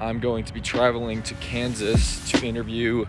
I'm going to be traveling to Kansas to interview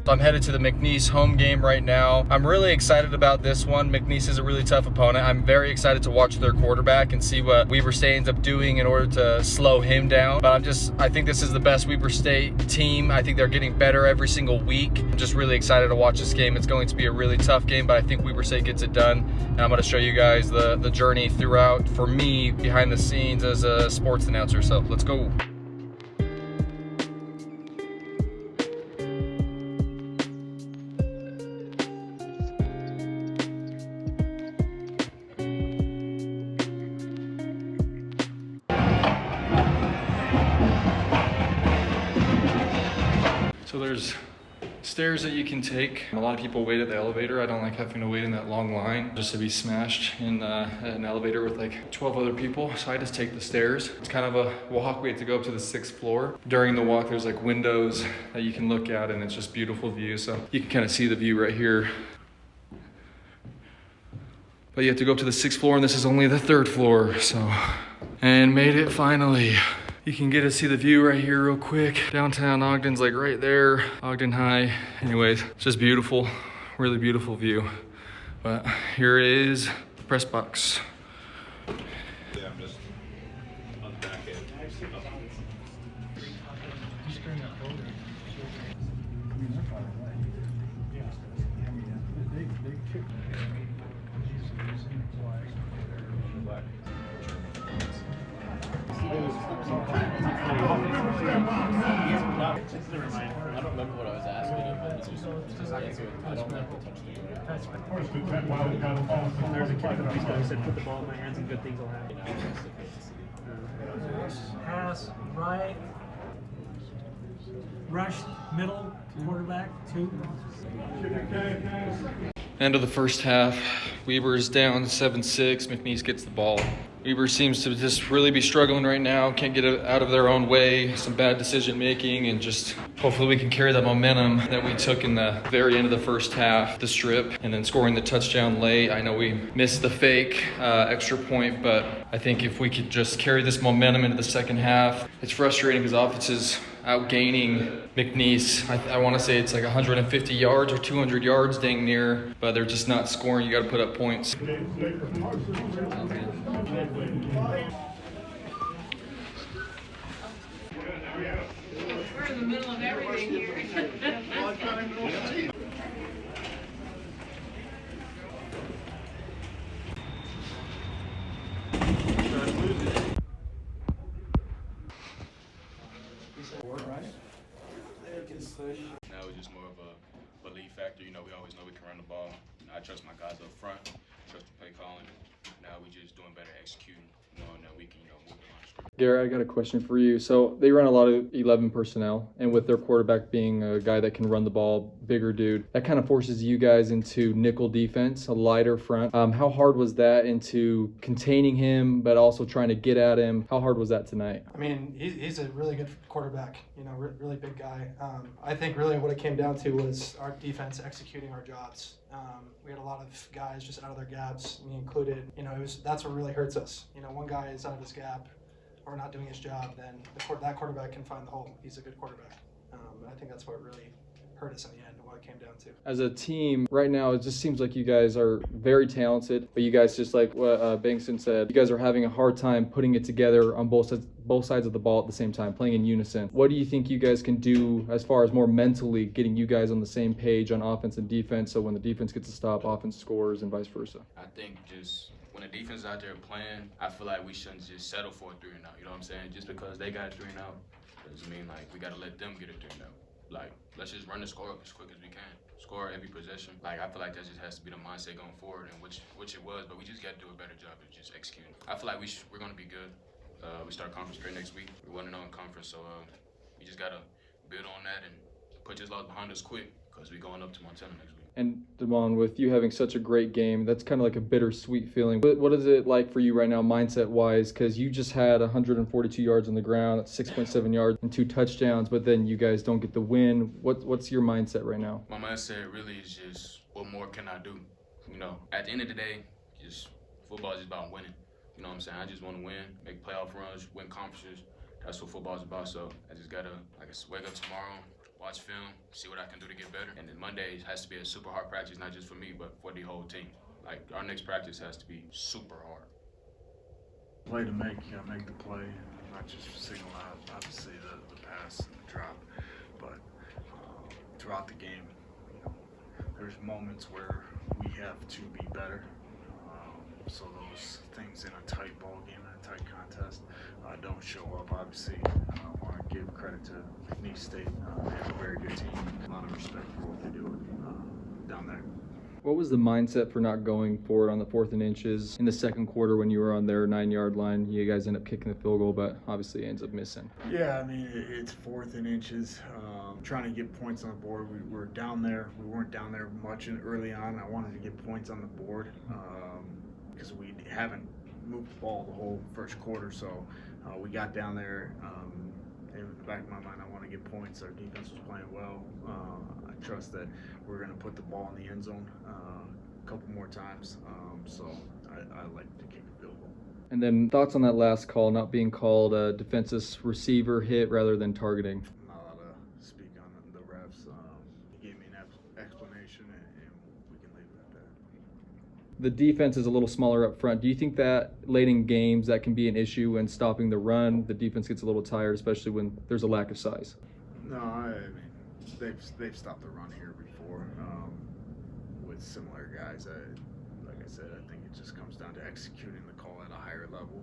I'm headed to the McNeese home game right now. I'm really excited about this one. McNeese is a really tough opponent. I'm very excited to watch their quarterback and see what Weber State ends up doing in order to slow him down. But I think this is the best Weber State team. I think they're getting better every single week. I'm just really excited to watch this game. It's going to be a really tough game, but I think Weber State gets it done. And I'm gonna show you guys the journey throughout for me behind the scenes as a sports announcer. So let's go. So there's stairs that you can take. A lot of people wait at the elevator. I don't like having to wait in that long line just to be smashed in an elevator with like 12 other people. So I just take the stairs. It's kind of a walk. We have to go up to the 6th floor. During the walk, there's like windows that you can look at and it's just beautiful view. So you can kind of see the view right here. But you have to go up to the 6th floor and this is only the 3rd floor. So, and made it finally. You can get to see the view right here real quick. Downtown Ogden's like right there, Ogden High. Anyways, it's just beautiful, really beautiful view. But here is the press box. Yeah, I'm just unpack it. I don't remember what I was asking him, but he's just answering. I don't like to touch the There's a kid in high school who said, put the ball in my hands and good things will happen. Pass, right, rush, middle, quarterback, 2. End of the first half. Weber's down 7-6. McNeese gets the ball. Weber seems to just really be struggling right now. Can't get it out of their own way. Some bad decision making, and just hopefully we can carry that momentum that we took in the very end of the first half, the strip, and then scoring the touchdown late. I know we missed the fake extra point, but I think if we could just carry this momentum into the second half. It's frustrating because offense is outgaining McNeese. I want to say it's like 150 yards or 200 yards dang near, but they're just not scoring. You got to put up points. We're in the middle of everything here. Now it's just more of a belief factor. You know, we always know we can run the ball. I trust my guys up front, trust the play calling. Now we just doing better executing, knowing that we can, move the line straight. Garrett, I got a question for you. So they run a lot of 11 personnel, and with their quarterback being a guy that can run the ball, bigger dude, that kind of forces you guys into nickel defense, a lighter front. How hard was that into containing him, but also trying to get at him? How hard was that tonight? I mean, he's a really good quarterback, really big guy. I think really what it came down to was our defense executing our jobs. We had a lot of guys just out of their gaps, me included. That's what really hurts us. One guy is out of his gap or not doing his job, then that quarterback can find the hole. He's a good quarterback. I think that's what really hurt us in the end, what it came down to. As a team, right now, it just seems like you guys are very talented, but you guys, just like what Bankston said, you guys are having a hard time putting it together on both sides of the ball at the same time, playing in unison. What do you think you guys can do as far as more mentally getting you guys on the same page on offense and defense, so when the defense gets a stop, offense scores and vice versa? I think just when the defense is out there playing, I feel like we shouldn't just settle for a 3-and-out. You know what I'm saying? Just because they got a 3-and-out doesn't mean like we got to let them get a 3-and-out. Like, let's just run the score up as quick as we can. Score every possession. Like, I feel like that just has to be the mindset going forward, and which it was, but we just got to do a better job of just executing. I feel like we're going to be good. We start conference straight next week. We're 1-0 in conference, so we just got to build on that and put this loss behind us quick, because we're going up to Montana next week. And Damon, with you having such a great game, that's kind of like a bittersweet feeling. What is it like for you right now, mindset-wise? Because you just had 142 yards on the ground, that's 6.7 yards and 2 touchdowns, but then you guys don't get the win. What's your mindset right now? My mindset really is just, what more can I do? You know, at the end of the day, just football is just about winning. You know what I'm saying? I just want to win, make playoff runs, win conferences. That's what football is about. So I just gotta, I guess, wake up tomorrow, watch film, see what I can do to get better. And then Monday has to be a super hard practice, not just for me, but for the whole team. Like, our next practice has to be super hard. Play to make, you gotta make the play, not just single out, obviously, the pass and the drop, but throughout the game, you know, there's moments where we have to be better. So those things in a tight ball game, in a tight contest, don't show up. Obviously, I want to give credit to McNeese State. They have a very good team. A lot of respect for what they do down there. What was the mindset for not going for it on the 4th and inches in the second quarter when you were on their 9-yard line? You guys end up kicking the field goal, but obviously ends up missing. Yeah, I mean, it's 4th and inches. Trying to get points on the board. We were down there. We weren't down there much early on. I wanted to get points on the board because we haven't moved the ball the whole first quarter. So we got down there. In the back of my mind, I want to get points. Our defense was playing well. I trust that we're going to put the ball in the end zone a couple more times. So I like to kick a field goal. And then thoughts on that last call not being called a defensive receiver hit rather than targeting? I'm not allowed to speak on the refs. He gave me an explanation, and we can leave it at that. The defense is a little smaller up front. Do you think that late in games that can be an issue when stopping the run? The defense gets a little tired, especially when there's a lack of size. No, I mean they've stopped the run here before with similar guys. Like I said, I think it just comes down to executing the call at a higher level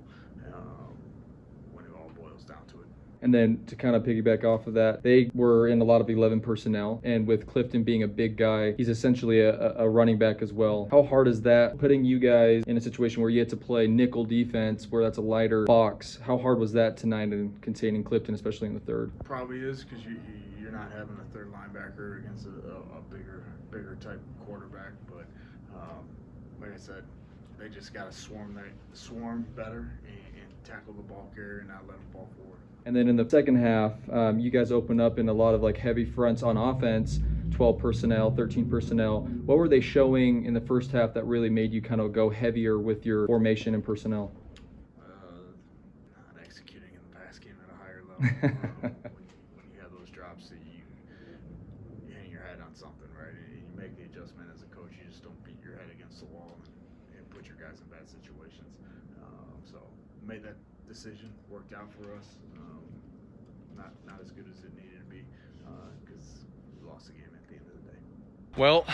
when it all boils down to it. And then to kind of piggyback off of that, they were in a lot of 11 personnel, and with Clifton being a big guy, he's essentially a running back as well. How hard is that, putting you guys in a situation where you had to play nickel defense, where that's a lighter box? How hard was that tonight in containing Clifton, especially in the third? Probably is, because you're not having a third linebacker against a bigger type quarterback. But like I said, they just got to swarm better and tackle the ball carrier and not let them fall forward. And then in the second half, you guys open up in a lot of like heavy fronts on offense, 12 personnel, 13 personnel. What were they showing in the first half that really made you kind of go heavier with your formation and personnel? Not executing in the pass game at a higher level. When you have those drops, you hang your head on something, right? And you make the adjustment as a coach. You just don't beat your head against the wall and put your guys in bad situations. So made that decision, worked out for us. Not as good as it needed to be because we lost the game at the end of the day. Well,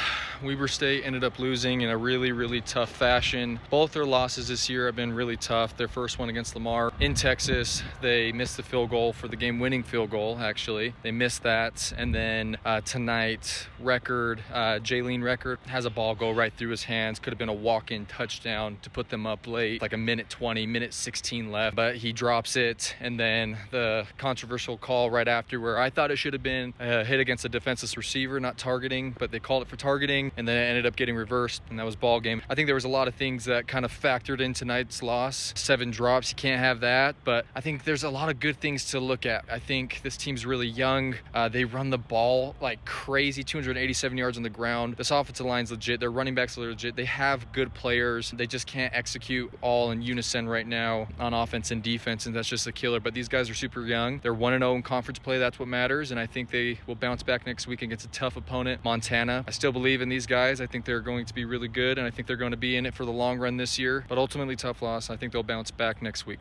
Weber State ended up losing in a really, really tough fashion. Both their losses this year have been really tough. Their first one against Lamar in Texas, they missed the field goal for the game-winning field goal, actually. They missed that. And then tonight, Jaylene Record has a ball go right through his hands. Could have been a walk-in touchdown to put them up late, like a minute 20, minute 16 left. But he drops it. And then the controversial call right after, where I thought it should have been a hit against a defenseless receiver, not targeting, but they called it for targeting, and then it ended up getting reversed, and that was ball game. I think there was a lot of things that kind of factored in tonight's loss. 7 drops, you can't have that, but I think there's a lot of good things to look at. I think this team's really young. They run the ball like crazy, 287 yards on the ground. This offensive line's legit. Their running backs are legit. They have good players. They just can't execute all in unison right now on offense and defense, and that's just a killer. But these guys are super young. They're 1-0 in conference play. That's what matters, and I think they will bounce back next week against a tough opponent, Montana. I still believe in these guys. I think they're going to be really good, and I think they're going to be in it for the long run this year. But ultimately, tough loss. I think they'll bounce back next week.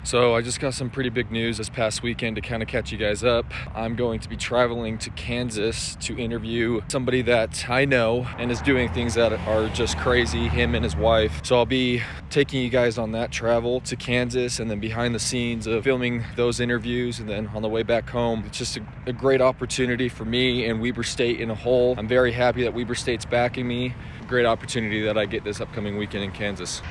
So I just got some pretty big news this past weekend to kind of catch you guys up. I'm going to be traveling to Kansas to interview somebody that I know and is doing things that are just crazy, him and his wife. So I'll be taking you guys on that travel to Kansas, and then behind the scenes of filming those interviews, and then on the way back home. It's just a great opportunity for me and Weber State in a whole. I'm very happy that Weber State's backing me. Great opportunity that I get this upcoming weekend in Kansas.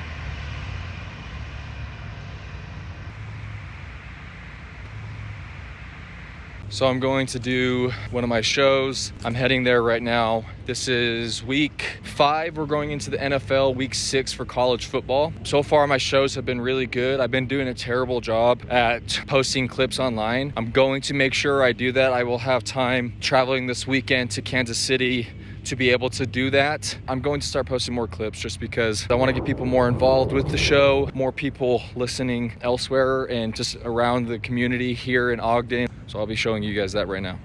So I'm going to do one of my shows. I'm heading there right now. This is week 5. We're going into the NFL, week 6 for college football. So far, my shows have been really good. I've been doing a terrible job at posting clips online. I'm going to make sure I do that. I will have time traveling this weekend to Kansas City to be able to do that. I'm going to start posting more clips just because I want to get people more involved with the show, more people listening elsewhere and just around the community here in Ogden. So I'll be showing you guys that right now.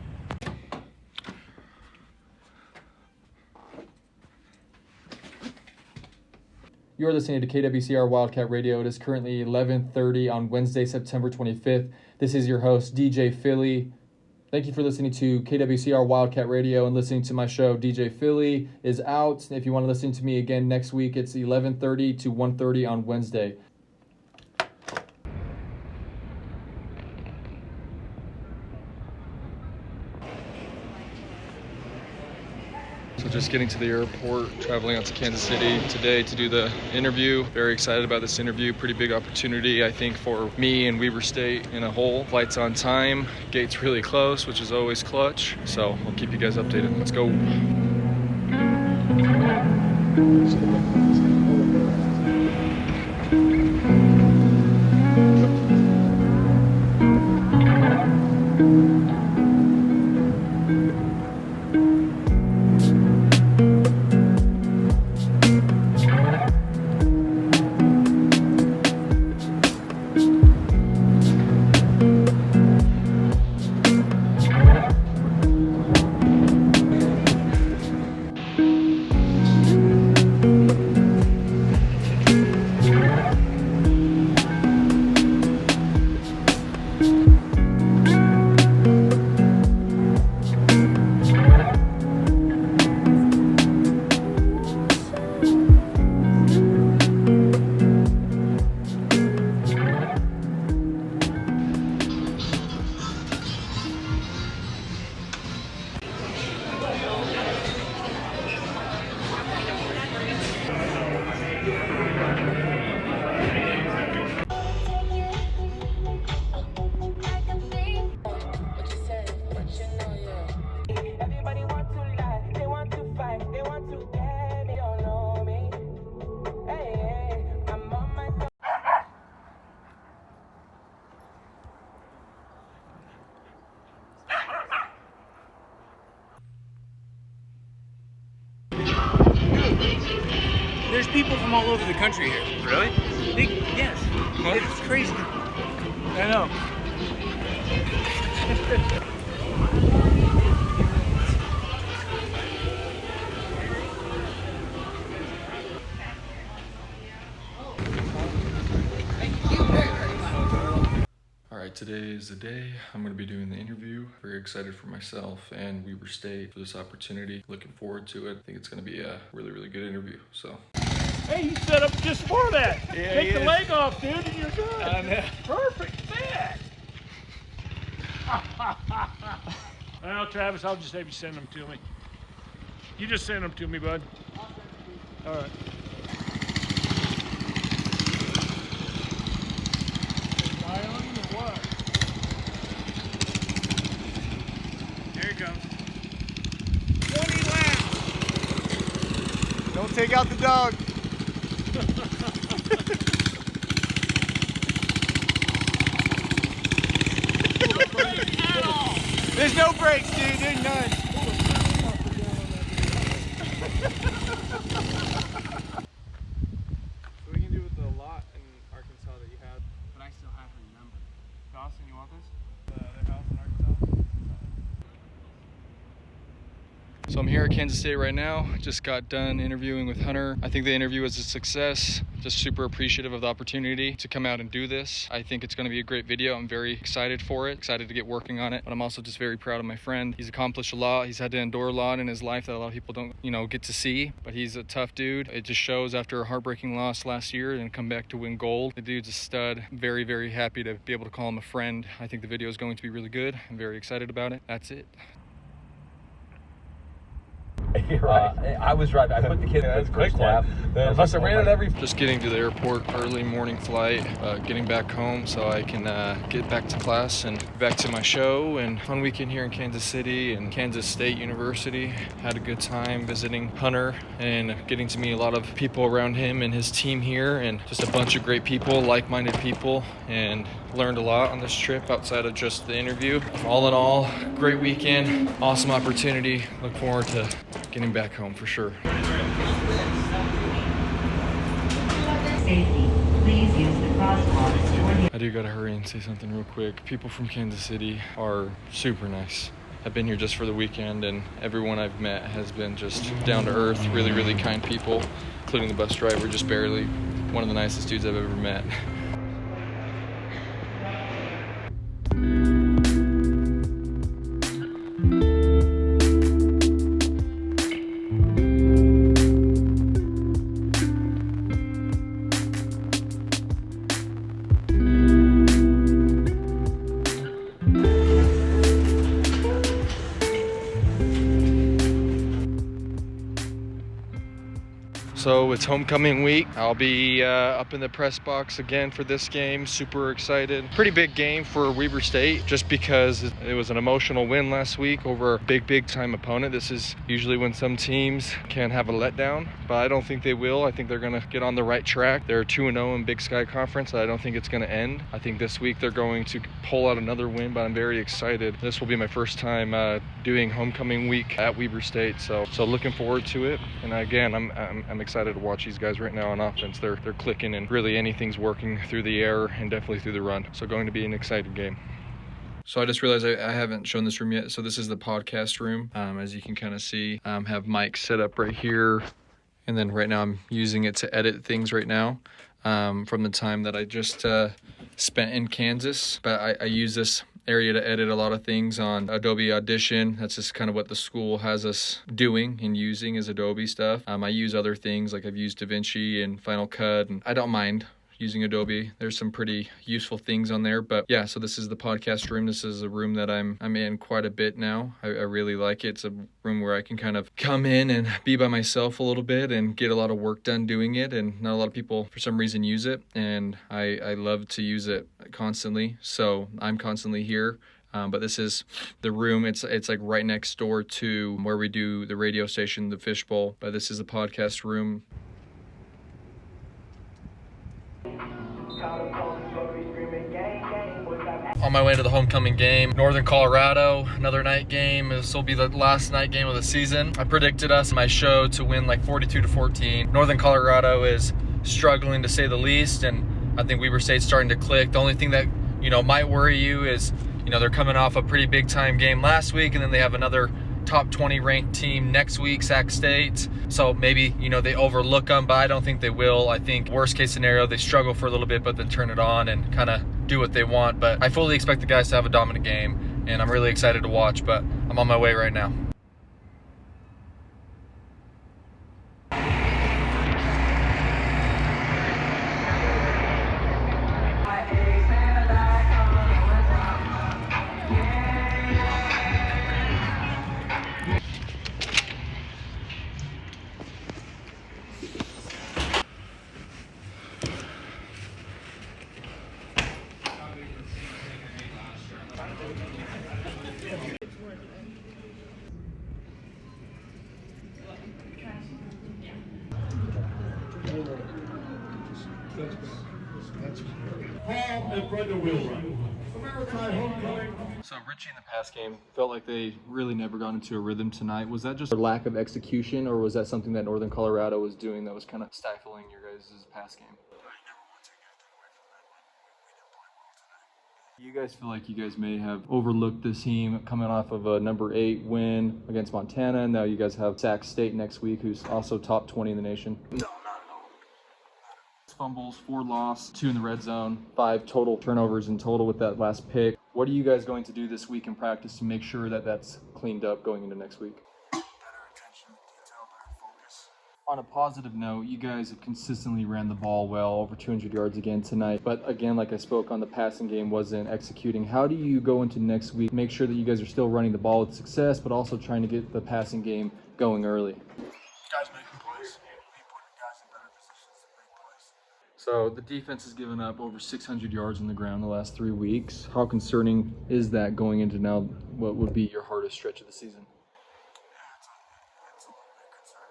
You are listening to KWCR Wildcat Radio. It is currently 11:30 on Wednesday, September 25th. This is your host, DJ Philly. Thank you for listening to KWCR Wildcat Radio and listening to my show. DJ Philly is out. If you want to listen to me again next week, it's 11:30 to 1:30 on Wednesday. So just getting to the airport, traveling out to Kansas City today to do the interview. Very excited about this interview. Pretty big opportunity, I think, for me and Weber State in a whole. Flight's on time, gate's really close, which is always clutch. So I'll keep you guys updated. Let's go. There's people from all over the country here. Really? Yes. What? It's crazy. I know. All right, today is the day I'm going to be doing the interview. Very excited for myself and Weber State for this opportunity. Looking forward to it. I think it's going to be a really, really good interview. So. Hey, you set up just for that. Yeah, Take the is. leg off, dude, and you're good. I know. Perfect fit. Well, Travis, I'll just have you send them to me. You just send them to me, bud. All right. Eye on you or what? Here it comes. 20 laps. Don't take out the dog. There's no brakes, dude. There's none. What are you gonna do with the lot in Arkansas that you had? But I still have her number. Dawson, you want this? Their house in Arkansas? So I'm here at Kansas State right now. Just got done interviewing with Hunter. I think the interview was a success. Just super appreciative of the opportunity to come out and do this. I think it's going to be a great video. I'm very excited for it, excited to get working on it. But I'm also just very proud of my friend. He's accomplished a lot. He's had to endure a lot in his life that a lot of people don't, get to see. But he's a tough dude. It just shows after a heartbreaking loss last year and come back to win gold. The dude's a stud. Very, very happy to be able to call him a friend. I think the video is going to be really good. I'm very excited about it. That's it. You're right. I was driving. I put the kid in the first half. I must have ran it every. Just getting to the airport, early morning flight, getting back home so I can get back to class and back to my show. And fun weekend here in Kansas City and Kansas State University. Had a good time visiting Hunter and getting to meet a lot of people around him and his team here, and just a bunch of great people, like-minded people, and learned a lot on this trip outside of just the interview. All in all, great weekend, awesome opportunity. Look forward to getting back home for sure. Safety. Please use the crosswalks. I do gotta hurry and say something real quick. People from Kansas City are super nice. I've been here just for the weekend, and everyone I've met has been just down to earth, really, really kind people, including the bus driver, just barely one of the nicest dudes I've ever met. So it's homecoming week. I'll be up in the press box again for this game. Super excited. Pretty big game for Weber State, just because it was an emotional win last week over a big time opponent. This is usually when some teams can have a letdown, but I don't think they will. I think they're gonna get on the right track. They're 2-0 in Big Sky Conference. I don't think it's gonna end. I think this week they're going to pull out another win, but I'm very excited. This will be my first time doing homecoming week at Weber State, so looking forward to it. And again, I'm excited to watch these guys right now on offense. They're clicking, and really anything's working through the air and definitely through the run. So going to be an exciting game. So I just realized I haven't shown this room yet. So this is the podcast room. As you can kind of see, have mics set up right here. And then right now I'm using it to edit things right now from the time that I just spent in Kansas. But I use this area to edit a lot of things on Adobe Audition. That's just kind of what the school has us doing and using is Adobe stuff. I use other things, like I've used DaVinci and Final Cut, and I don't mind using Adobe. There's some pretty useful things on there. But yeah, so this is the podcast room. This is a room that I'm in quite a bit now. I really like it. It's a room where I can kind of come in and be by myself a little bit and get a lot of work done doing it. And not a lot of people for some reason use it, and I love to use it constantly. So I'm constantly here. But this is the room. It's like right next door to where we do the radio station, the Fishbowl. But this is the podcast room. On my way to the homecoming game, Northern Colorado, another night game. This will be the last night game of the season. I predicted us in my show to win like 42-14. Northern Colorado is struggling to say the least, and I think Weber State's starting to click. The only thing that, might worry you is, they're coming off a pretty big time game last week, and then they have another top 20 ranked team next week, Sac State. So maybe, they overlook them, but I don't think they will. I think worst case scenario, they struggle for a little bit, but then turn it on and kind of do what they want. But I fully expect the guys to have a dominant game, and I'm really excited to watch, but I'm on my way right now. So Richie in the past game felt like they really never got into a rhythm tonight. Was that just a lack of execution, or was that something that Northern Colorado was doing that was kind of stifling your guys' pass game? You guys feel like you guys may have overlooked this team coming off of a number 8 win against Montana, and now you guys have Sac State next week, who's also top 20 in the nation? No, not at all. Fumbles, 4 loss, 2 in the red zone, 5 total turnovers in total with that last pick. What are you guys going to do this week in practice to make sure that that's cleaned up going into next week? Better attention to detail, better focus. On a positive note, you guys have consistently ran the ball well, over 200 yards again tonight. But again, like I spoke on, the passing game wasn't executing. How do you go into next week, make sure that you guys are still running the ball with success, but also trying to get the passing game going early? Guys making plays. We put guys in better positions to make plays. So the defense has given up over 600 yards on the ground the last 3 weeks. How concerning is that going into now what would be your hardest stretch of the season? It's a little bit concerning.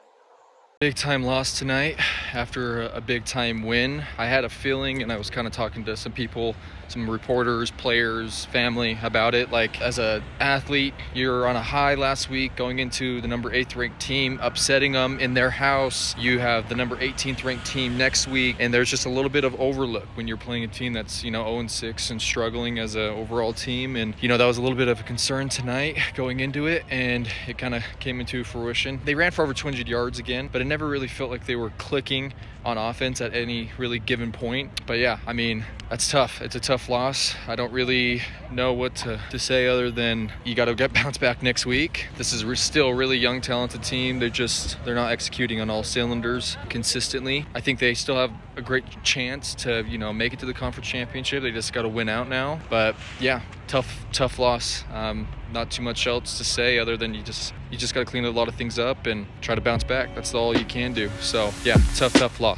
Big time loss tonight after a big time win. I had a feeling, and I was kind of talking to some people, some reporters, players, family about it. Like, as a athlete, you're on a high last week going into the number 8th ranked team, upsetting them in their house. You have the number 18th ranked team next week, and there's just a little bit of overlook when you're playing a team that's 0-6 and struggling as an overall team. And that was a little bit of a concern tonight going into it, and it kind of came into fruition. They ran for over 200 yards again, but it never really felt like they were clicking on offense at any really given point. But yeah, I mean, that's tough. It's a tough loss. I don't really know what to say other than you got to get bounced back next week. This is still a really young, talented team. They're not executing on all cylinders consistently. I think they still have a great chance to make it to the conference championship. They just got to win out now. But yeah, tough loss. Not too much else to say other than you just got to clean a lot of things up and try to bounce back. That's all you can do. So yeah, tough loss.